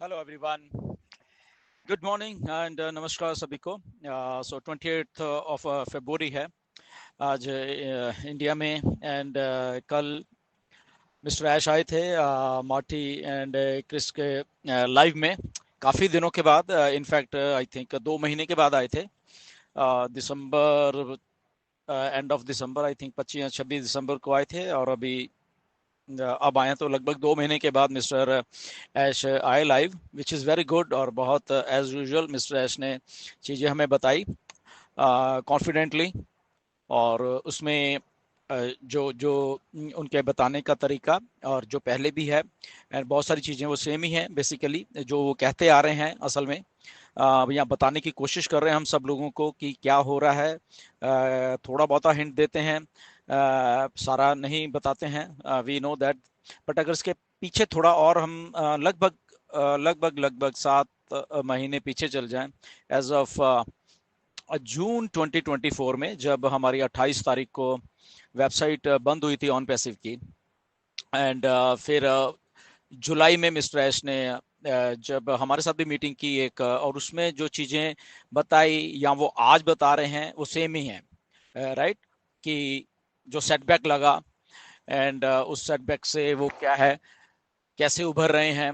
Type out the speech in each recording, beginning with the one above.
Hello everyone, good morning and नमस्कार सभी को। सो 28th ऑफ फरवरी है आज इंडिया में। एंड कल मिस्टर ऐश आए थे मार्टी एंड क्रिस के लाइव में काफ़ी दिनों के बाद। इनफैक्ट आई थिंक 2 महीने के बाद आए थे। दिसंबर, end of December, I think 25-26 दिसंबर को आए थे और अभी अब आए तो लगभग 2 महीने के बाद मिस्टर ऐश आए live, which is very good. और बहुत एज यूजुअल मिस्टर ऐश ने चीज़ें हमें बताई कॉन्फिडेंटली। और उसमें जो जो उनके बताने का तरीका और जो पहले भी है, एंड बहुत सारी चीज़ें वो सेम ही हैं बेसिकली, जो वो कहते आ रहे हैं असल में यहाँ बताने की कोशिश कर रहे हैं हम सब लोगों को कि क्या हो रहा है। थोड़ा बहुत हिंट देते हैं, सारा नहीं बताते हैं, वी नो दैट। बट अगर इसके पीछे थोड़ा और हम लगभग 7 महीने पीछे चल जाएं, एज ऑफ जून 2024 में, जब हमारी 28 तारीख को वेबसाइट बंद हुई थी ऑन पैसिव की। एंड फिर जुलाई में मिस्टर ऐश ने जब हमारे साथ भी मीटिंग की एक, और उसमें जो चीज़ें बताई या वो आज बता रहे हैं वो सेम ही हैं, राइट। कि जो सेटबैक लगा, एंड उस सेटबैक से वो क्या है, कैसे उभर रहे हैं,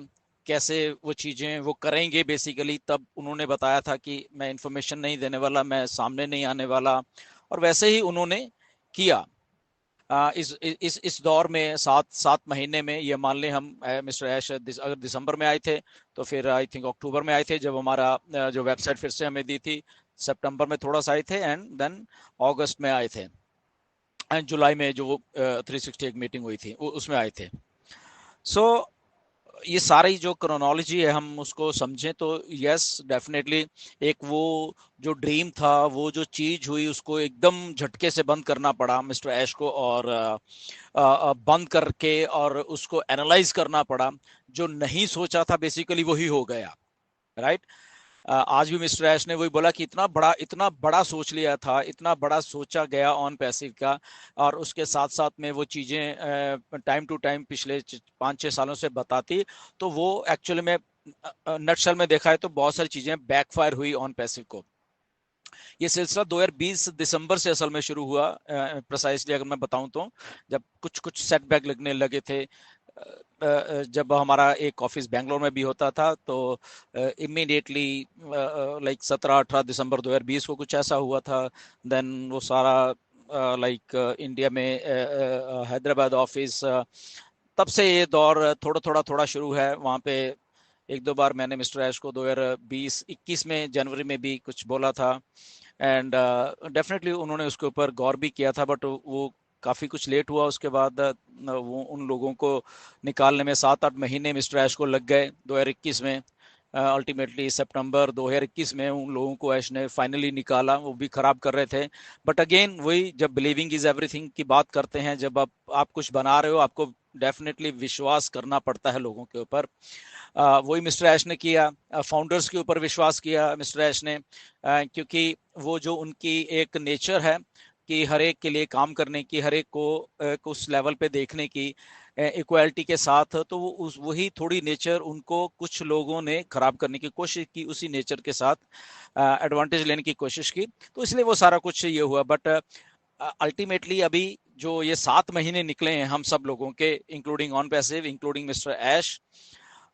कैसे वो चीज़ें वो करेंगे बेसिकली। तब उन्होंने बताया था कि मैं इन्फॉर्मेशन नहीं देने वाला, मैं सामने नहीं आने वाला, और वैसे ही उन्होंने किया। इस दौर में 7 महीने में, ये मान लें हम, मिस्टर ऐश अगर दिसंबर में आए थे तो फिर आई थिंक अक्टूबर में आए थे जब हमारा जो वेबसाइट फिर से हमें दी थी। सितंबर में थोड़ा सा आए थे, एंड देन अगस्त में आए थे, एंड जुलाई में जो 360 एक मीटिंग हुई थी उसमें आए थे। सो ये सारी जो क्रोनोलॉजी है हम उसको समझें तो यस, डेफिनेटली एक वो जो ड्रीम था, वो जो चीज हुई, उसको एकदम झटके से बंद करना पड़ा मिस्टर ऐश को। और बंद करके और उसको एनालाइज करना पड़ा। जो नहीं सोचा था बेसिकली वही हो गया, राइट। आज भी मिस्टर ऐश ने वही बोला कि इतना बड़ा सोच लिया था, इतना बड़ा सोचा गया ऑन पैसिव का। और उसके साथ साथ में वो चीज़ें टाइम टू टाइम पिछले 5-6 सालों से बताती, तो वो एक्चुअली में नटशल में देखा है तो बहुत सारी चीज़ें बैकफायर हुई ऑन पैसिव को। ये सिलसिला 2020 दिसंबर से असल में शुरू हुआ, प्रिसाइसली अगर मैं बताऊं तो, जब कुछ कुछ सेटबैक लगने लगे थे। जब हमारा एक ऑफिस बेंगलोर में भी होता था तो इमीडिएटली लाइक 17-18 दिसंबर 2020 को कुछ ऐसा हुआ था। देन वो सारा लाइक इंडिया में हैदराबाद ऑफिस, तब से ये दौर थोड़ा शुरू है वहाँ पे। एक दो बार मैंने मिस्टर ऐश को 2020-21 में जनवरी में भी कुछ बोला था, एंड डेफिनेटली उन्होंने उसके ऊपर गौर भी किया था। बट वो काफ़ी कुछ लेट हुआ उसके बाद। वो उन लोगों को निकालने में 7-8 महीने मिस्टर ऐश को लग गए 2021 में। अल्टीमेटली सितंबर 2021 में उन लोगों को ऐश ने फाइनली निकाला, वो भी खराब कर रहे थे। बट अगेन वही, जब बिलीविंग इज एवरीथिंग की बात करते हैं, जब आप कुछ बना रहे हो, आपको डेफिनेटली विश्वास करना पड़ता है लोगों के ऊपर। वही मिस्टर ऐश ने किया, फाउंडर्स के ऊपर विश्वास किया मिस्टर ऐश ने, क्योंकि वो जो उनकी एक नेचर है कि हर एक के लिए काम करने की, हर एक को उस लेवल पे देखने की, इक्वालिटी के साथ, तो वो वही थोड़ी नेचर उनको कुछ लोगों ने खराब करने की कोशिश की, उसी नेचर के साथ एडवांटेज लेने की कोशिश की। तो इसलिए वो सारा कुछ ये हुआ। बट अल्टीमेटली अभी जो ये 7 महीने निकले हैं हम सब लोगों के, including on passive, including mister Ash,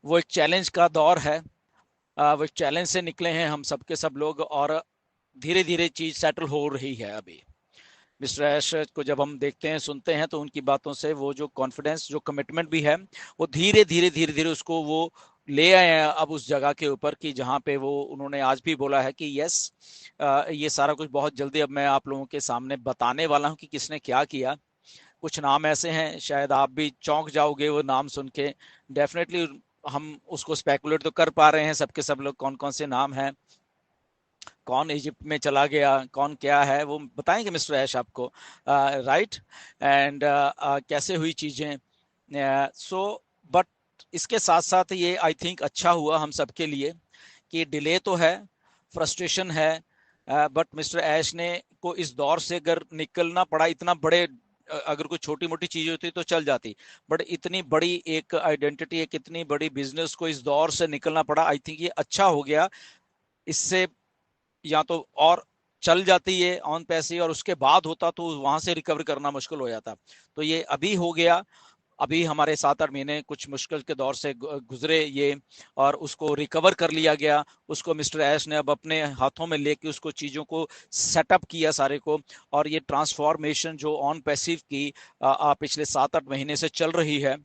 वो एक चैलेंज का दौर है। वो एक चैलेंज से निकले हैं हम सब के सब लोग, और धीरे धीरे चीज सेटल हो रही है अभी। मिस्टर ऐश को जब हम देखते हैं, सुनते हैं, तो उनकी बातों से वो जो कॉन्फिडेंस, जो कमिटमेंट भी है, वो धीरे धीरे उसको वो ले आए हैं अब उस जगह के ऊपर कि जहाँ पे वो, उन्होंने आज भी बोला है कि यस, ये सारा कुछ बहुत जल्दी अब मैं आप लोगों के सामने बताने वाला हूँ कि किसने क्या किया। कुछ नाम ऐसे हैं, शायद आप भी चौंक जाओगे वो नाम सुन के। डेफिनेटली हम उसको स्पेकुलेट तो कर पा रहे हैं सबके सब लोग, कौन कौन से नाम हैं, कौन इजिप्ट में चला गया, कौन क्या है, वो बताएंगे मिस्टर ऐश आपको, राइट। एंड कैसे हुई चीज़ें। सो बट इसके साथ साथ ये आई थिंक अच्छा हुआ हम सबके लिए कि डिले तो है, फ्रस्ट्रेशन है, बट मिस्टर ऐश ने को इस दौर से अगर निकलना पड़ा, इतना बड़े अगर कोई छोटी मोटी चीज होती तो चल जाती, बट इतनी बड़ी एक आइडेंटिटी, एक इतनी बड़ी बिजनेस को इस दौर से निकलना पड़ा। आई थिंक ये अच्छा हो गया। इससे या तो और चल जाती है ऑन पैसे और उसके बाद होता तो वहां से रिकवर करना मुश्किल हो जाता। तो ये अभी हो गया। अभी हमारे 7-8 महीने कुछ मुश्किल के दौर से गुजरे ये, और उसको रिकवर कर लिया गया। उसको मिस्टर ऐश ने अब अपने हाथों में लेके उसको चीजों को सेटअप किया सारे को। और ये ट्रांसफॉर्मेशन जो ऑन पैसिव की पिछले 7-8 महीने से चल रही है,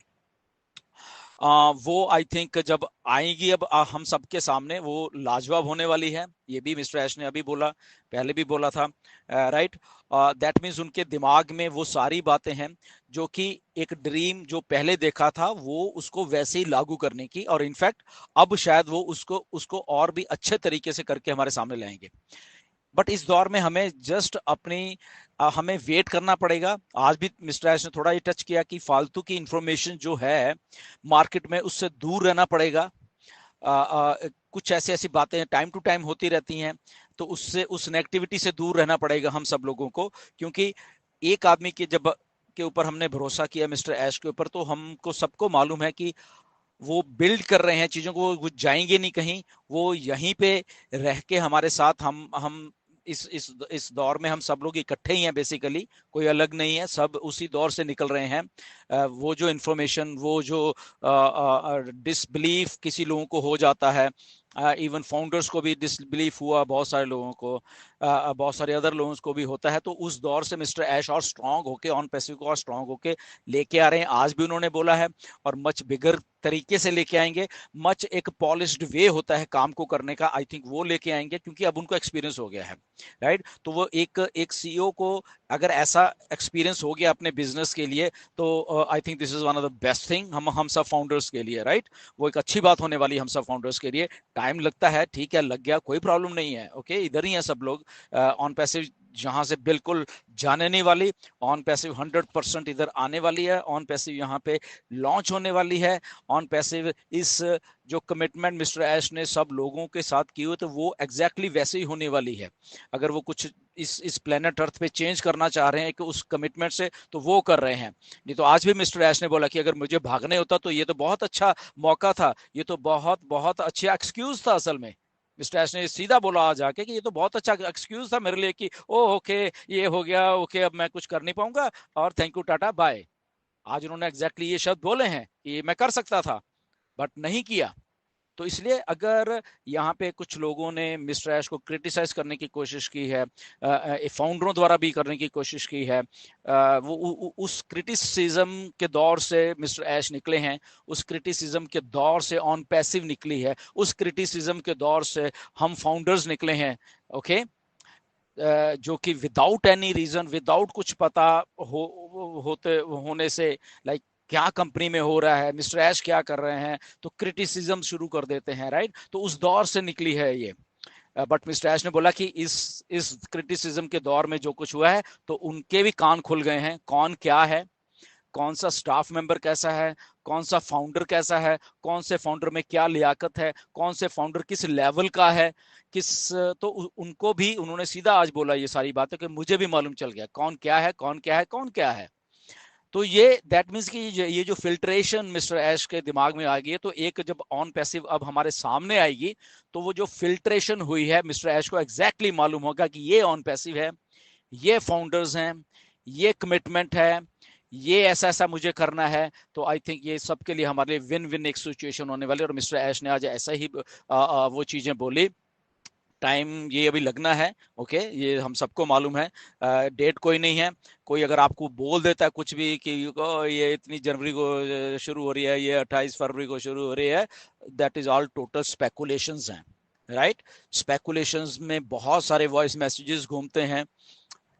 वो आई थिंक जब आएगी अब हम सबके सामने, वो लाजवाब होने वाली है। ये भी मिस्टर ऐश ने अभी बोला, पहले भी बोला था, राइट। दैट मीन्स उनके दिमाग में वो सारी बातें हैं जो कि एक ड्रीम जो पहले देखा था वो उसको वैसे ही लागू करने की, और इनफैक्ट अब शायद वो उसको उसको और भी अच्छे तरीके से करके हमारे सामने लाएंगे। बट इस दौर में हमें जस्ट अपनी हमें वेट करना पड़ेगा। आज भी मिस्टर ऐश ने थोड़ा ये टच किया कि फालतू की इंफॉर्मेशन जो है मार्केट में उससे दूर रहना पड़ेगा। कुछ ऐसी ऐसी बातें टाइम टू टाइम होती रहती हैं, तो उससे उस नेगेटिविटी से दूर रहना पड़ेगा हम सब लोगों को। क्योंकि एक आदमी के ऊपर हमने भरोसा किया, मिस्टर ऐश के ऊपर, तो हमको सबको मालूम है कि वो बिल्ड कर रहे हैं चीजों को, वो जाएंगे नहीं कहीं। वो यहीं पे रह के हमारे साथ हम इस दौर में हम सब लोग इकट्ठे ही हैं बेसिकली, कोई अलग नहीं है, सब उसी दौर से निकल रहे हैं। वो जो इंफॉर्मेशन, वो जो डिसबिलीफ किसी लोगों को हो जाता है, इवन फाउंडर्स को भी डिसबिलीफ हुआ, बहुत सारे लोगों को, बहुत सारे अदर लोगों को भी होता है। तो उस दौर से मिस्टर ऐश और स्ट्रांग होके ऑन पैसिव को और स्ट्रांग होके लेके आ रहे हैं। आज भी उन्होंने बोला है, और मच बिगर तरीके से लेके आएंगे। मच एक पॉलिश्ड वे होता है काम को करने का, आई थिंक वो लेके आएंगे, क्योंकि अब उनको एक्सपीरियंस हो गया है, राइट। तो वो एक सीईओ को अगर ऐसा एक्सपीरियंस हो गया अपने बिजनेस के लिए, तो I think this is one of the best thing हम सब फाउंडर्स के लिए, राइट। वो एक अच्छी बात होने वाली है हम सब फाउंडर्स के लिए। टाइम लगता है, ठीक है, लग गया, कोई प्रॉब्लम नहीं है, ओके। इधर ही है सब लोग ऑन पैसिव, जहां से बिल्कुल जाने नहीं वाली। ऑन पैसिव 100% इधर आने वाली है। ऑन पैसिव यहाँ पे लॉन्च होने वाली है। ऑन पैसिव इस जो कमिटमेंट मिस्टर ऐश ने सब लोगों के साथ की हुई, तो वो एग्जैक्टली वैसे ही होने वाली है। अगर वो कुछ इस प्लेनेट अर्थ पे चेंज करना चाह रहे हैं कि उस कमिटमेंट से, तो वो कर रहे हैं। नहीं तो आज भी मिस्टर ऐश ने बोला कि अगर मुझे भागने होता तो ये तो बहुत अच्छा मौका था, ये तो बहुत बहुत अच्छा एक्सक्यूज था असल में। मिस्टर ऐश ने सीधा बोला आज आके कि ये तो बहुत अच्छा एक्सक्यूज था मेरे लिए कि ओ ओके ये हो गया, ओके अब मैं कुछ कर नहीं पाऊंगा, और थैंक यू टाटा बाय। आज उन्होंने एग्जैक्टली ये शब्द बोले हैं कि मैं कर सकता था बट नहीं किया। तो इसलिए अगर यहाँ पे कुछ लोगों ने मिस्टर ऐश को क्रिटिसाइज करने की कोशिश की है, फाउंडरों द्वारा भी करने की कोशिश की है, वो उस क्रिटिसिज्म के दौर से मिस्टर ऐश निकले हैं। उस क्रिटिसिज्म के दौर से ऑन पैसिव निकली है। उस क्रिटिसिज्म के दौर से हम फाउंडर्स निकले हैं, ओके। जो कि विदाउट एनी रीजन, विदाउट कुछ पता होते होने से, लाइक क्या कंपनी में हो रहा है, मिस्टर ऐश क्या कर रहे हैं, तो क्रिटिसिज्म शुरू कर देते हैं, राइट। तो उस दौर से निकली है ये। बट मिस्टर ऐश ने बोला कि इस क्रिटिसिज्म के दौर में जो कुछ हुआ है, तो उनके भी कान खुल गए हैं। कौन क्या है, कौन सा स्टाफ मेंबर कैसा है, कौन सा फाउंडर कैसा है, कौन से फाउंडर में क्या लियाकत है, कौन से फाउंडर किस लेवल का है, किस, तो उनको भी उन्होंने सीधा आज बोला ये सारी बातें कि मुझे भी मालूम चल गया कौन क्या है, कौन क्या है, कौन क्या है। तो ये दैट मीन्स कि ये जो फिल्ट्रेशन मिस्टर ऐश के दिमाग में आ गई है, तो एक जब ऑन पैसिव अब हमारे सामने आएगी, तो वो जो फिल्ट्रेशन हुई है मिस्टर ऐश को एग्जैक्टली मालूम होगा कि ये ऑन पैसिव है, ये फाउंडर्स हैं, ये कमिटमेंट है, ये ऐसा ऐसा मुझे करना है। तो आई थिंक ये सबके लिए हमारे लिए विन विन एक सिचुएशन होने वाली है। और मिस्टर ऐश ने आज ऐसा ही वो चीजें बोली। टाइम ये अभी लगना है, ओके, ये हम सबको मालूम है। डेट कोई नहीं है। कोई अगर आपको बोल देता है कुछ भी कि ये इतनी जनवरी को शुरू हो रही है, ये 28 फरवरी को शुरू हो रही है, that is all total speculations हैं, राइट। स्पेकुलेशंस में बहुत सारे वॉइस मैसेजेस घूमते हैं।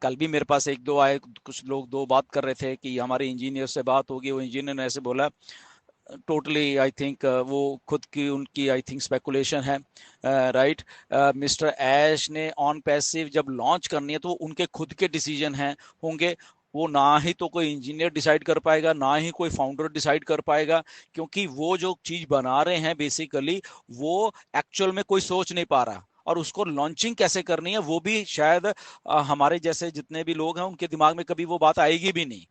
कल भी मेरे पास एक दो आए, कुछ लोग दो बात कर रहे थे कि हमारे इंजीनियर से बात होगी, वो इंजीनियर ने ऐसे बोला। टोटली आई थिंक वो खुद की उनकी आई थिंक स्पेकुलेशन है, राइट। मिस्टर ऐश ने ऑन पैसिव जब लॉन्च करनी है तो उनके खुद के डिसीजन हैं होंगे। वो ना ही तो कोई इंजीनियर डिसाइड कर पाएगा, ना ही कोई फाउंडर डिसाइड कर पाएगा, क्योंकि वो जो चीज बना रहे हैं बेसिकली वो एक्चुअल में कोई सोच नहीं पा रहा। और उसको लॉन्चिंग कैसे करनी है वो भी शायद हमारे जैसे जितने भी लोग हैं उनके दिमाग में कभी वो बात आएगी भी नहीं।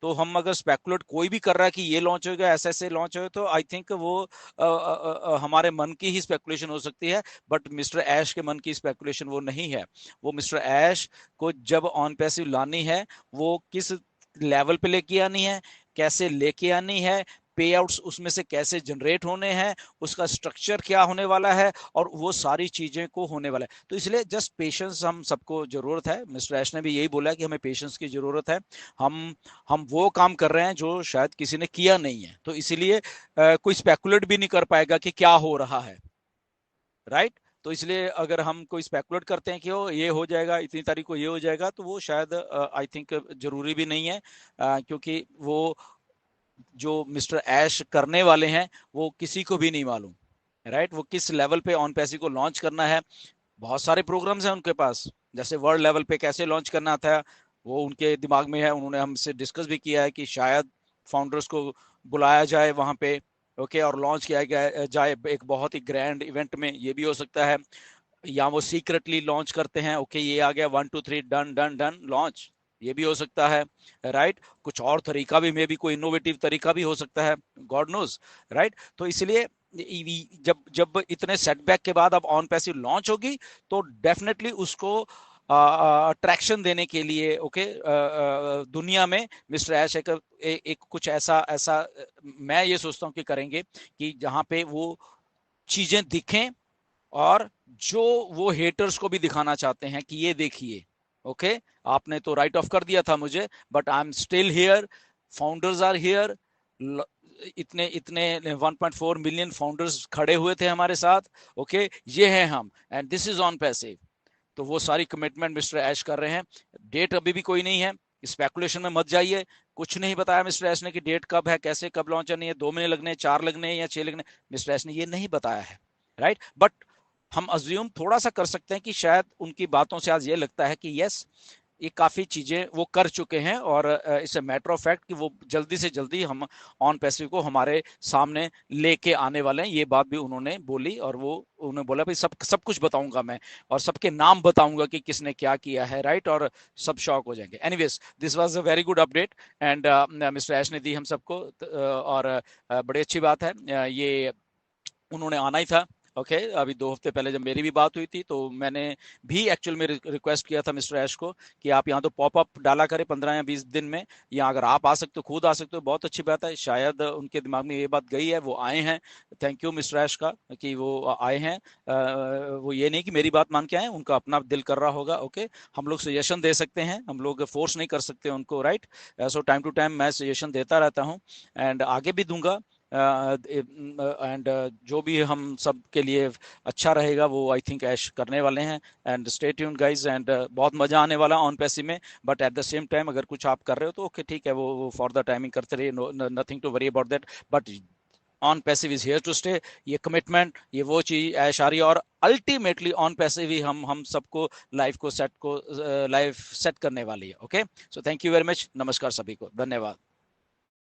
तो हम अगर स्पेकुलेट कोई भी कर रहा है कि ये लॉन्च होगा, ऐसे लॉन्च होगा, तो आई थिंक वो हमारे मन की ही स्पेकुलेशन हो सकती है, बट मिस्टर ऐश के मन की स्पेकुलेशन वो नहीं है। वो मिस्टर ऐश को जब ऑन पैसिव लानी है, वो किस लेवल पे लेके आनी है, कैसे लेके आनी है, पे आउट्स उसमें से कैसे जनरेट होने हैं, उसका स्ट्रक्चर क्या होने वाला है, और वो सारी चीजें को होने वाला है। तो इसलिए जस्ट पेशेंस हम सबको जरूरत है। मिस्टर ऐश ने भी यही बोला कि हमें पेशेंस की जरूरत है। हम हम वो काम कर रहे हैं जो शायद किसी ने किया नहीं है, तो इसीलिए कोई स्पेकुलेट भी नहीं कर पाएगा कि क्या हो रहा है, राइट। तो इसलिए अगर हम कोई स्पेकुलेट करते हैं कि वो ये हो जाएगा, इतनी तारीख को ये हो जाएगा, तो वो शायद आई थिंक जरूरी भी नहीं है, क्योंकि वो जो मिस्टर ऐश करने वाले हैं वो किसी को भी नहीं मालूम, राइट। वो किस लेवल पे ऑन पैसी को लॉन्च करना है। बहुत सारे प्रोग्राम्स हैं उनके पास, जैसे वर्ल्ड लेवल पे कैसे लॉन्च करना था वो उनके दिमाग में है। उन्होंने हमसे डिस्कस भी किया है कि शायद फाउंडर्स को बुलाया जाए वहां पे, ओके, और लॉन्च किया जाए एक बहुत ही ग्रैंड इवेंट में, ये भी हो सकता है। या वो सीक्रेटली लॉन्च करते हैं, ओके ये आ गया 1 2 3 डन डन डन लॉन्च, ये भी हो सकता है, राइट। कुछ और तरीका भी, मे बी कोई इनोवेटिव तरीका भी हो सकता है, गॉड नोज, राइट। तो इसलिए जब जब इतने सेटबैक के बाद अब ऑन पैसिव लॉन्च होगी, तो डेफिनेटली उसको अट्रैक्शन देने के लिए, ओके, दुनिया में मिस्टर ऐश एक कुछ ऐसा ऐसा मैं ये सोचता हूँ कि करेंगे कि जहां पे वो चीजें दिखें, और जो वो हेटर्स को भी दिखाना चाहते हैं कि ये देखिए, ओके, आपने तो राइट ऑफ कर दिया था मुझे, but I am still here, founders are here, इतने इतने 1.4 मिलियन फाउंडर्स खड़े हुए थे हमारे साथ, ओके, ये है हम, and this is on passive. तो वो सारी कमिटमेंट मिस्टर ऐश कर रहे हैं। डेट अभी भी कोई नहीं है, स्पेकुलेशन में मत जाइए। कुछ नहीं बताया मिस्टर ऐश ने कि डेट कब है, कैसे कब लॉन्च करनी है, 2 महीने लगने, 4 लगने या 6 लगने, मिस्टर ऐश ने ये नहीं बताया है, राइट। बट हम अज्यूम थोड़ा सा कर सकते हैं कि शायद उनकी बातों से आज ये लगता है कि यस, ये काफी चीजें वो कर चुके हैं, और it's a matter of fact कि वो जल्दी से जल्दी हम ऑन पैसिव को हमारे सामने लेके आने वाले हैं। ये बात भी उन्होंने बोली, और वो उन्होंने बोला भाई सब सब कुछ बताऊंगा मैं, और सबके नाम बताऊंगा कि किसने क्या किया है, राइट, और सब शॉक हो जाएंगे। Anyways, this was a very good update, and mister Ash ने दी हम सबको, और बड़ी अच्छी बात है। ये उन्होंने आना ही था, ओके। अभी 2 हफ्ते पहले जब मेरी भी बात हुई थी, तो मैंने भी एक्चुअल में रिक्वेस्ट किया था मिस्टर ऐश को कि आप यहाँ तो पॉपअप डाला करें 15 या 20 दिन में, या अगर आप आ सकते हो, खुद आ सकते हो, बहुत अच्छी बात है। शायद उनके दिमाग में ये बात गई है, वो आए हैं। थैंक यू मिस्टर ऐश का कि वो आए हैं। वो ये नहीं कि मेरी बात मान के आए, उनका अपना दिल कर रहा होगा, ओके। हम लोग सजेशन दे सकते हैं, हम लोग फोर्स नहीं कर सकते उनको, right. So time to time मैं सजेशन देता रहता हूँ, एंड आगे भी दूंगा, एंड जो भी हम सब के लिए अच्छा रहेगा वो आई थिंक ऐश करने वाले हैं। And stay tuned guys, and बहुत मजा आने वाला ऑन पैसी में। But at the same time अगर कुछ आप कर रहे हो तो ओके, ठीक है, वो फॉर द टाइमिंग करते रहिए, nothing to worry about that. But on passive is here to stay. ये कमिटमेंट, ये वो चीज ऐश आ रही है, और अल्टीमेटली ऑन पैसिव ही हम सबको लाइफ सेट करने वाली है, okay. So thank you very much, नमस्कार सभी को, धन्यवाद।